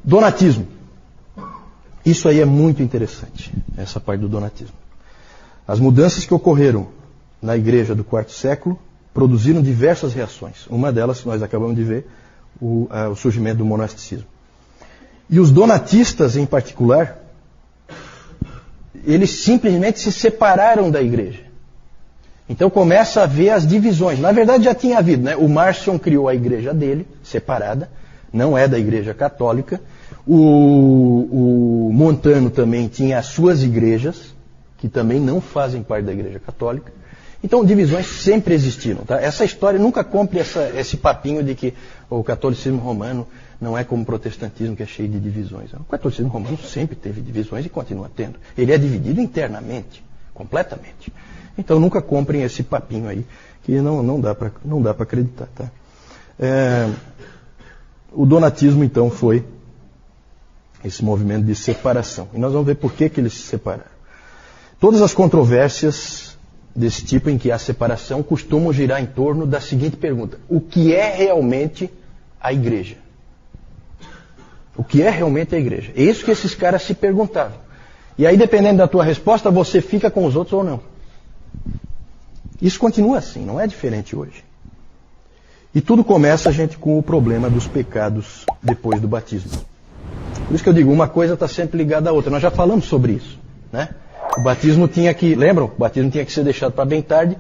Donatismo. Isso aí é muito interessante, essa parte do donatismo. As mudanças que ocorreram na igreja do quarto século produziram diversas reações. Uma delas, nós acabamos de ver, o surgimento do monasticismo. E os donatistas, em particular, eles simplesmente se separaram da igreja. Então começa a haver as divisões. Na verdade já tinha havido, né? O Marcion criou a igreja dele, separada, não é da igreja católica. O Montano também tinha as suas igrejas, que também não fazem parte da igreja católica. Então divisões sempre existiram. Tá? Essa história, nunca compre esse papinho de que o catolicismo romano não é como o protestantismo, que é cheio de divisões. O catolicismo romano sempre teve divisões e continua tendo. Ele é dividido internamente, completamente. Então nunca comprem esse papinho aí, que não dá para acreditar. Tá? O donatismo então foi esse movimento de separação. E nós vamos ver por que eles se separaram. Todas as controvérsias desse tipo em que há separação costumam girar em torno da seguinte pergunta: o que é realmente a igreja? O que é realmente a igreja? É isso que esses caras se perguntavam. E aí, dependendo da tua resposta, você fica com os outros ou não. Isso continua assim, não é diferente hoje. E tudo começa, gente, com o problema dos pecados depois do batismo. Por isso que eu digo, uma coisa está sempre ligada à outra. Nós já falamos sobre isso, né? O batismo tinha que, lembram? O batismo tinha que ser deixado para bem tarde.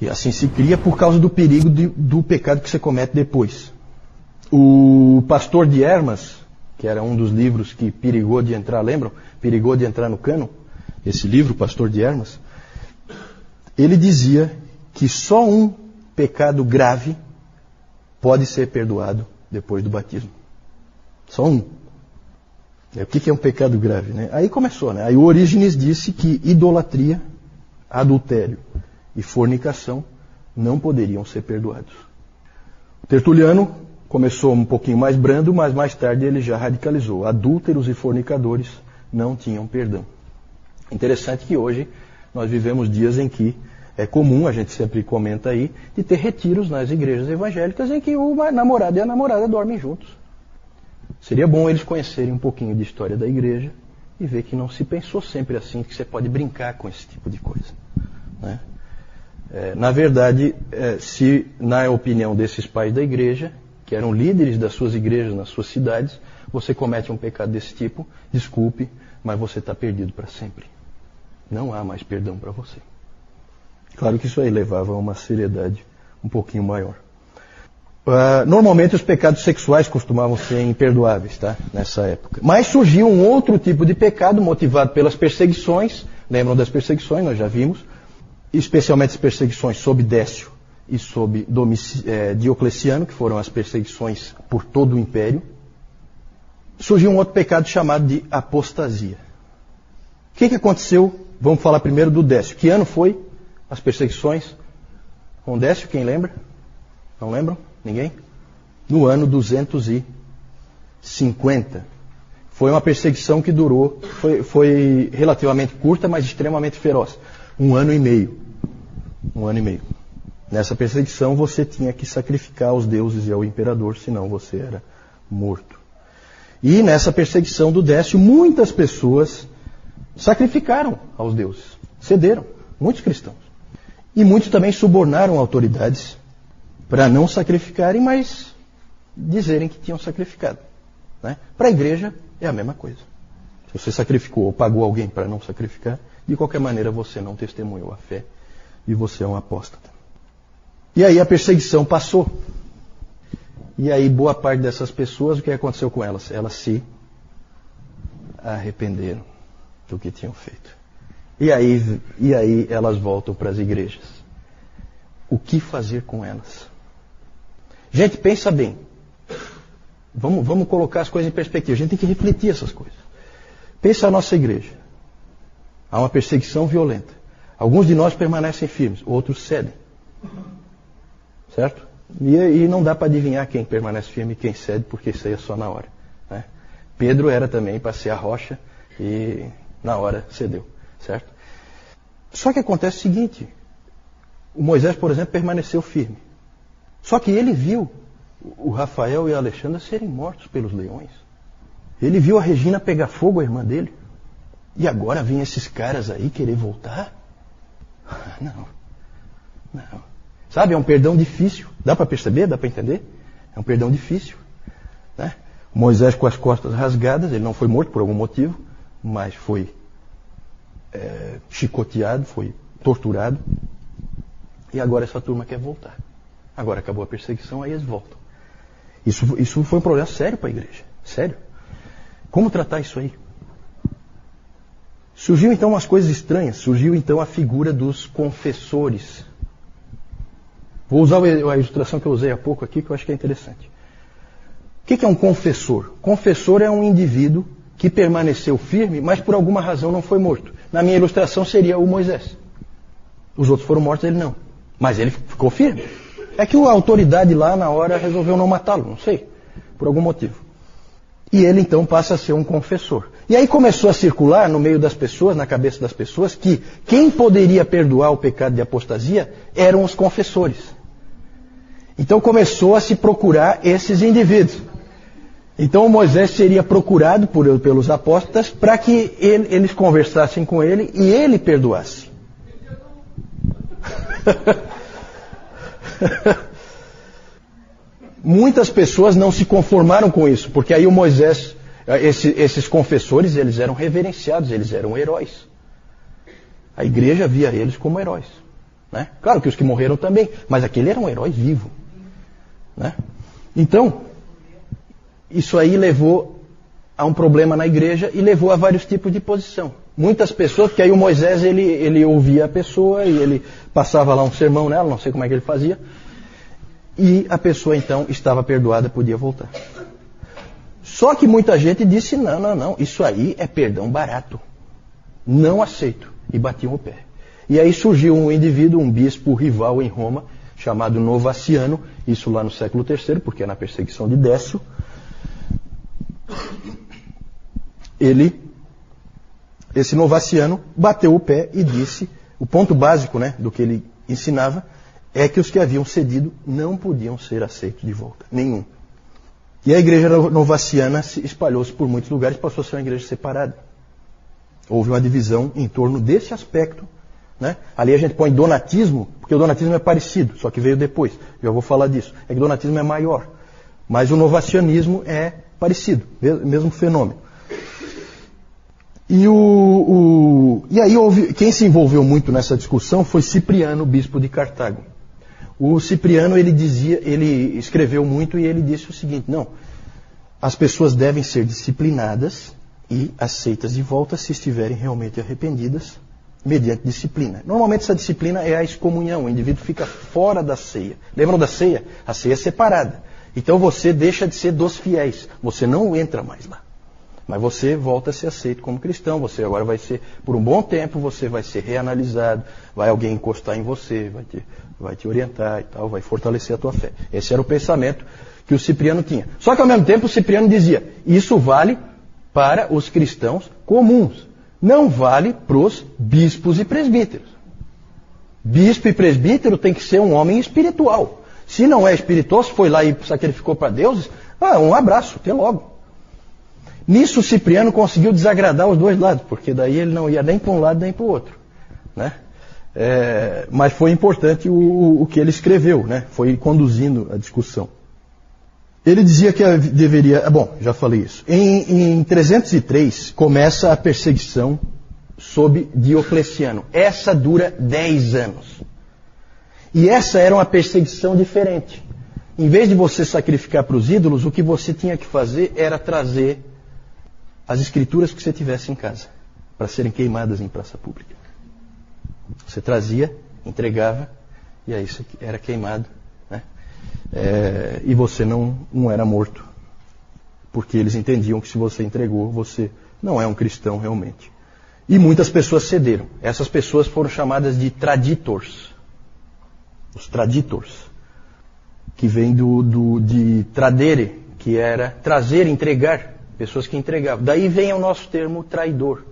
E assim se cria por causa do perigo do pecado que você comete depois. O Pastor de Hermas, que era um dos livros que perigou de entrar, lembram? Perigou de entrar no cânon. Esse livro, Pastor de Hermas, ele dizia que só um pecado grave pode ser perdoado depois do batismo. Só um. O que é um pecado grave? Né? Aí começou, né? Aí o Orígenes disse que idolatria, adultério e fornicação não poderiam ser perdoados. O Tertuliano começou um pouquinho mais brando, mas mais tarde ele já radicalizou. Adúlteros e fornicadores não tinham perdão. Interessante que hoje nós vivemos dias em que é comum, a gente sempre comenta aí, de ter retiros nas igrejas evangélicas em que o namorado e a namorada dormem juntos. Seria bom eles conhecerem um pouquinho de história da igreja e ver que não se pensou sempre assim, que você pode brincar com esse tipo de coisa. Né? Na verdade, se na opinião desses pais da igreja, que eram líderes das suas igrejas nas suas cidades, você comete um pecado desse tipo, desculpe, mas você está perdido para sempre. Não há mais perdão para você. Claro que isso aí levava a uma seriedade um pouquinho maior. Normalmente os pecados sexuais costumavam ser imperdoáveis, tá? Nessa época. Mas surgiu um outro tipo de pecado motivado pelas perseguições. Lembram das perseguições? Nós já vimos. Especialmente as perseguições sob Décio e sob Diocleciano, que foram as perseguições por todo o império. Surgiu um outro pecado chamado de apostasia. O que aconteceu? Vamos falar primeiro do Décio. Que ano foi as perseguições com Décio? Quem lembra? Não lembram? Ninguém? No ano 250. Foi uma perseguição que durou, foi relativamente curta, mas extremamente feroz. 1 ano e meio. 1 ano e meio. Nessa perseguição você tinha que sacrificar aos deuses e ao imperador, senão você era morto. E nessa perseguição do Décio, muitas pessoas sacrificaram aos deuses. Cederam. Muitos cristãos. E muitos também subornaram autoridades para não sacrificarem, mas dizerem que tinham sacrificado. Né? Para a igreja é a mesma coisa. Se você sacrificou ou pagou alguém para não sacrificar, de qualquer maneira você não testemunhou a fé e você é um apóstata. E aí a perseguição passou. E aí boa parte dessas pessoas, o que aconteceu com elas? Elas se arrependeram do que tinham feito. E aí elas voltam para as igrejas. O que fazer com elas? Gente, pensa bem. Vamos colocar as coisas em perspectiva. A gente tem que refletir essas coisas. Pensa a nossa igreja. Há uma perseguição violenta. Alguns de nós permanecem firmes, outros cedem. Certo? E não dá para adivinhar quem permanece firme e quem cede, porque isso aí é só na hora. Né? Pedro era também para ser a rocha e na hora cedeu. Certo? Só que acontece o seguinte. O Moisés, por exemplo, permaneceu firme. Só que ele viu o Rafael e a Alexandra serem mortos pelos leões. Ele viu a Regina pegar fogo, a irmã dele. E agora vem esses caras aí querer voltar? Não. Sabe, é um perdão difícil. Dá para perceber? Dá para entender? É um perdão difícil. Né? Moisés com as costas rasgadas, ele não foi morto por algum motivo, mas foi chicoteado, foi torturado. E agora essa turma quer voltar. Agora acabou a perseguição, aí eles voltam. Isso foi um problema sério para a igreja. Sério. Como tratar isso aí? Surgiu então umas coisas estranhas. Surgiu então a figura dos confessores. Vou usar a ilustração que eu usei há pouco aqui, que eu acho que é interessante. O que é um confessor? Confessor é um indivíduo que permaneceu firme, mas por alguma razão não foi morto. Na minha ilustração seria o Moisés. Os outros foram mortos, ele não. Mas ele ficou firme. É que a autoridade lá na hora resolveu não matá-lo, não sei, por algum motivo. E ele então passa a ser um confessor. E aí começou a circular no meio das pessoas, na cabeça das pessoas, que quem poderia perdoar o pecado de apostasia eram os confessores. Então começou a se procurar esses indivíduos. Então Moisés seria procurado pelos apóstolos para que eles conversassem com ele e ele perdoasse. Muitas pessoas não se conformaram com isso, porque aí o Moisés, esses confessores, eles eram reverenciados, eles eram heróis. A igreja via eles como heróis. Né? Claro que os que morreram também, mas aquele era um herói vivo. Né? Então, isso aí levou a um problema na igreja e levou a vários tipos de posição. Muitas pessoas, porque aí o Moisés ele ouvia a pessoa e ele passava lá um sermão nela, não sei como é que ele fazia, e a pessoa então estava perdoada, podia voltar. Só que muita gente disse, não, isso aí é perdão barato. Não aceito. E batiam o pé. E aí surgiu um indivíduo, um bispo rival em Roma, chamado Novaciano, isso lá no século III, porque é na perseguição de Décio. Esse Novaciano bateu o pé e disse, o ponto básico, né, do que ele ensinava, é que os que haviam cedido não podiam ser aceitos de volta. Nenhum. E a igreja novaciana se espalhou-se por muitos lugares, passou a ser uma igreja separada. Houve uma divisão em torno desse aspecto. Né? Ali a gente põe donatismo, porque o donatismo é parecido, só que veio depois. Já vou falar disso. É que o donatismo é maior. Mas o novacianismo é parecido, mesmo fenômeno. E aí quem se envolveu muito nessa discussão foi Cipriano, bispo de Cartago. O Cipriano, ele escreveu muito e ele disse o seguinte, não, as pessoas devem ser disciplinadas e aceitas de volta se estiverem realmente arrependidas, mediante disciplina. Normalmente essa disciplina é a excomunhão, o indivíduo fica fora da ceia. Lembram da ceia? A ceia é separada. Então você deixa de ser dos fiéis, você não entra mais lá. Mas você volta a ser aceito como cristão, você agora vai ser, por um bom tempo, você vai ser reanalisado, vai alguém encostar em você, vai te orientar e tal, vai fortalecer a tua fé. Esse era o pensamento que o Cipriano tinha. Só que ao mesmo tempo o Cipriano dizia, isso vale para os cristãos comuns, não vale para os bispos e presbíteros. Bispo e presbítero tem que ser um homem espiritual. Se não é espiritual, se foi lá e sacrificou para deuses, um abraço, até logo. Nisso o Cipriano conseguiu desagradar os dois lados, porque daí ele não ia nem para um lado nem para o outro. Né? Mas foi importante o que ele escreveu, né? Foi conduzindo a discussão. Ele dizia que deveria... Bom, já falei isso. Em 303 começa a perseguição sob Diocleciano. Essa dura 10 anos. E essa era uma perseguição diferente. Em vez de você sacrificar para os ídolos, o que você tinha que fazer era trazer as escrituras que você tivesse em casa, para serem queimadas em praça pública. Você trazia, entregava, e aí isso era queimado. Né? E você não era morto. Porque eles entendiam que se você entregou, você não é um cristão realmente. E muitas pessoas cederam. Essas pessoas foram chamadas de traditors. Os traditors. Que vem de tradere, que era trazer, entregar. Pessoas que entregavam. Daí vem o nosso termo traidor.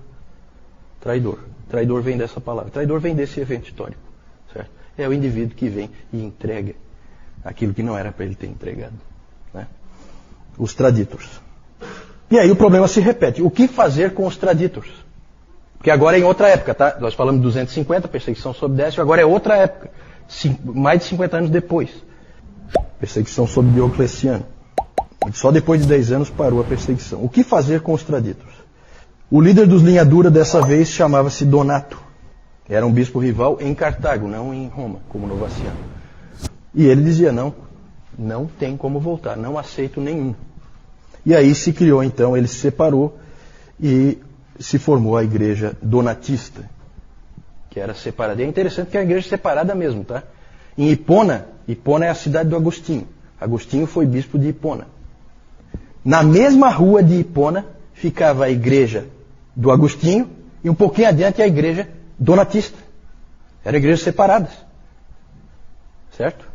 Traidor. Traidor vem dessa palavra. Traidor vem desse evento histórico. Certo? É o indivíduo que vem e entrega aquilo que não era para ele ter entregado. Né? Os traditors. E aí o problema se repete. O que fazer com os traditors? Porque agora é em outra época, tá? Nós falamos de 250, perseguição sob Décio, agora é outra época. Mais de 50 anos depois. Perseguição sob Diocleciano. Só depois de 10 anos parou a perseguição. O que fazer com os traditors? O líder dos linha dura dessa vez chamava-se Donato. Era um bispo rival em Cartago, não em Roma, como Novaciano. E ele dizia, não tem como voltar, não aceito nenhum. E aí se criou então, ele se separou e se formou a igreja donatista, que era separada. E é interessante que é a igreja separada mesmo, tá? Em Hipona é a cidade do Agostinho. Agostinho foi bispo de Hipona. Na mesma rua de Hipona ficava a igreja do Agostinho e um pouquinho adiante a igreja donatista. Eram igrejas separadas. Certo?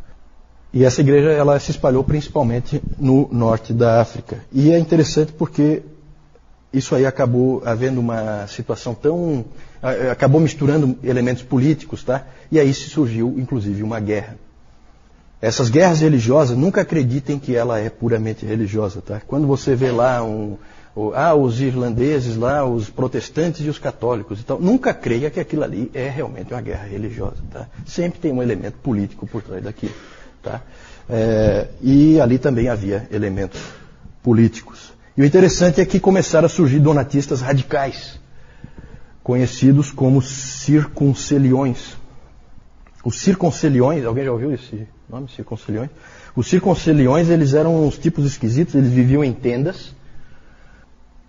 E essa igreja ela se espalhou principalmente no norte da África. E é interessante porque isso aí acabou havendo uma situação tão... acabou misturando elementos políticos, tá? E aí se surgiu, inclusive, uma guerra. Essas guerras religiosas, nunca acreditem que ela é puramente religiosa, tá? Quando você vê lá os irlandeses lá, os protestantes e os católicos e tal, nunca creia que aquilo ali é realmente uma guerra religiosa, tá? Sempre tem um elemento político por trás daquilo, tá? E ali também havia elementos políticos. E o interessante é que começaram a surgir donatistas radicais, conhecidos como circunceliões. Os circunceliões, alguém já ouviu esse nome, circunceliões? Os circunceliões, eles eram uns tipos esquisitos, eles viviam em tendas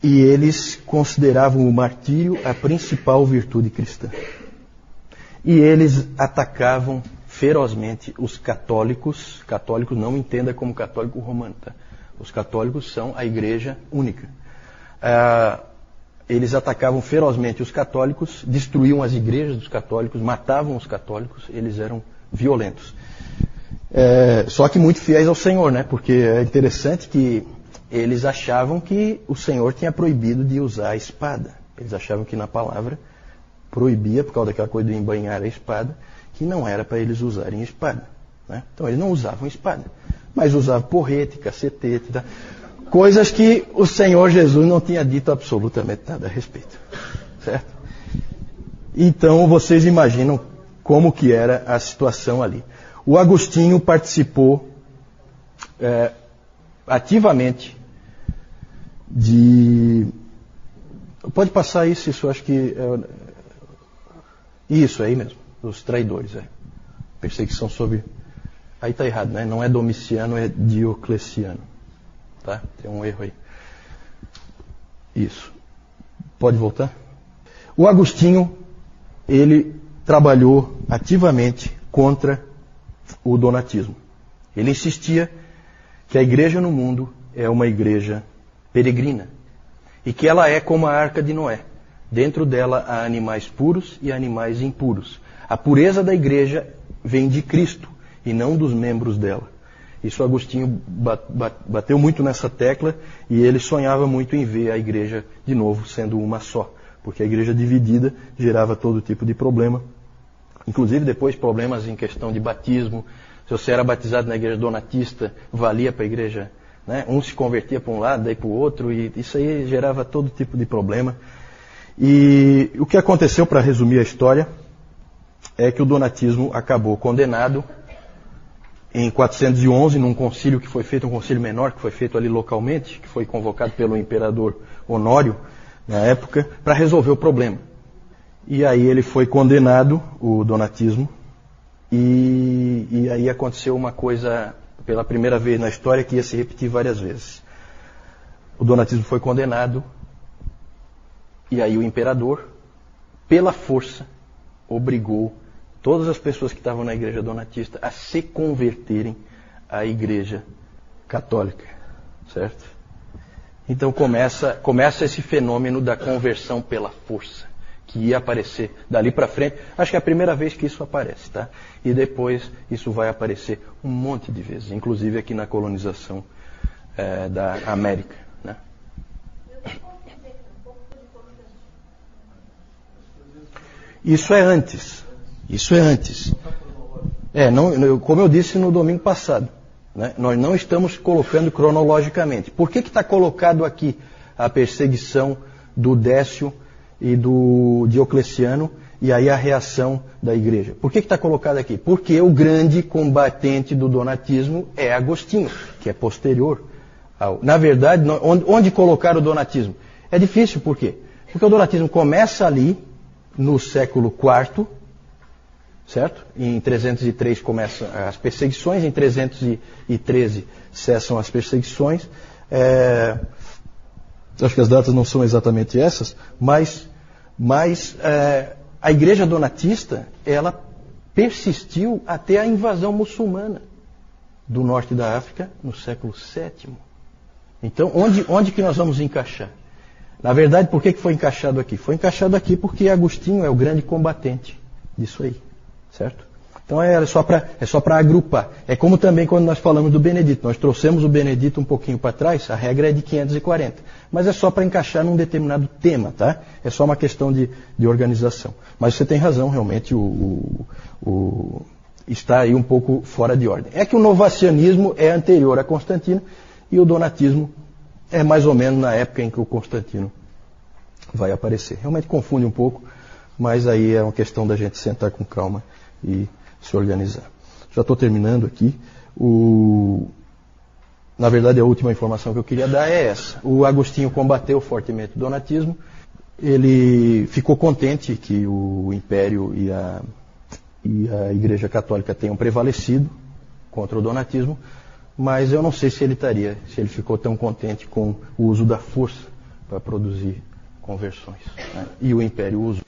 e eles consideravam o martírio a principal virtude cristã. E eles atacavam ferozmente os católicos. Católicos não entenda como católico romano, tá? Os católicos são a igreja única. Eles atacavam ferozmente os católicos, destruíam as igrejas dos católicos, matavam os católicos, eles eram violentos. Só que muito fiéis ao Senhor, né? Porque é interessante que eles achavam que o Senhor tinha proibido de usar a espada. Eles achavam que na palavra proibia, por causa daquela coisa de embainhar a espada, que não era para eles usarem espada, né? Então eles não usavam espada, mas usavam porrete, cacetete, tá? Coisas que o Senhor Jesus não tinha dito absolutamente nada a respeito, certo? Então vocês imaginam como que era a situação ali. O Agostinho participou ativamente de... Pode passar isso eu acho que... Isso aí mesmo, os traidores. Perseguição sobre... Aí está errado, né? Não é Domiciano, é Diocleciano. Tá? Tem um erro aí. Isso. Pode voltar? O Agostinho, ele trabalhou ativamente contra o donatismo. Ele insistia que a igreja no mundo é uma igreja peregrina e que ela é como a Arca de Noé. Dentro dela há animais puros e animais impuros. A pureza da igreja vem de Cristo e não dos membros dela. Isso Agostinho bateu muito nessa tecla e ele sonhava muito em ver a igreja de novo sendo uma só, porque a igreja dividida gerava todo tipo de problema, inclusive depois problemas em questão de batismo. Se você era batizado na igreja donatista, valia para a igreja, né? Um se convertia para um lado, daí para o outro, e isso aí gerava todo tipo de problema. E o que aconteceu, para resumir a história, é que o donatismo acabou condenado em 411, num concílio que foi feito, um concílio menor que foi feito ali localmente, que foi convocado pelo imperador Honório, na época, para resolver o problema. E aí ele foi condenado, o donatismo, e aí aconteceu uma coisa, pela primeira vez na história, que ia se repetir várias vezes. O donatismo foi condenado, e aí o imperador, pela força, obrigou todas as pessoas que estavam na igreja donatista a se converterem à igreja católica, certo? Então começa esse fenômeno da conversão pela força, que ia aparecer dali para frente. Acho que é a primeira vez que isso aparece, tá? E depois isso vai aparecer um monte de vezes, inclusive aqui na colonização da América, né? Isso é antes. Isso é antes. Como eu disse no domingo passado, né, nós não estamos colocando cronologicamente. Por que está colocado aqui a perseguição do Décio e do Diocleciano, e aí a reação da igreja. Por que está colocado aqui? Porque o grande combatente do donatismo é Agostinho, que é posterior ao... Na verdade, onde colocar o donatismo? É difícil, por quê? Porque o donatismo começa ali, no século IV, certo? Em 303 começam as perseguições, em 313 cessam as perseguições. Acho que as datas não são exatamente essas, mas a igreja donatista, ela persistiu até a invasão muçulmana do norte da África no século VII. Então, onde que nós vamos encaixar? Na verdade, por que foi encaixado aqui? Foi encaixado aqui porque Agostinho é o grande combatente disso aí, certo? Então é só para agrupar. É como também quando nós falamos do Benedito. Nós trouxemos o Benedito um pouquinho para trás, a regra é de 540. Mas é só para encaixar num determinado tema, tá? É só uma questão de organização. Mas você tem razão, realmente, está aí um pouco fora de ordem. É que o novacianismo é anterior a Constantino e o donatismo é mais ou menos na época em que o Constantino vai aparecer. Realmente confunde um pouco, mas aí é uma questão da gente sentar com calma e se organizar. Já estou terminando aqui. Na verdade, a última informação que eu queria dar é essa. O Agostinho combateu fortemente o donatismo. Ele ficou contente que o Império e a Igreja Católica tenham prevalecido contra o donatismo, mas eu não sei se ele ficou tão contente com o uso da força para produzir conversões, né? E o Império usou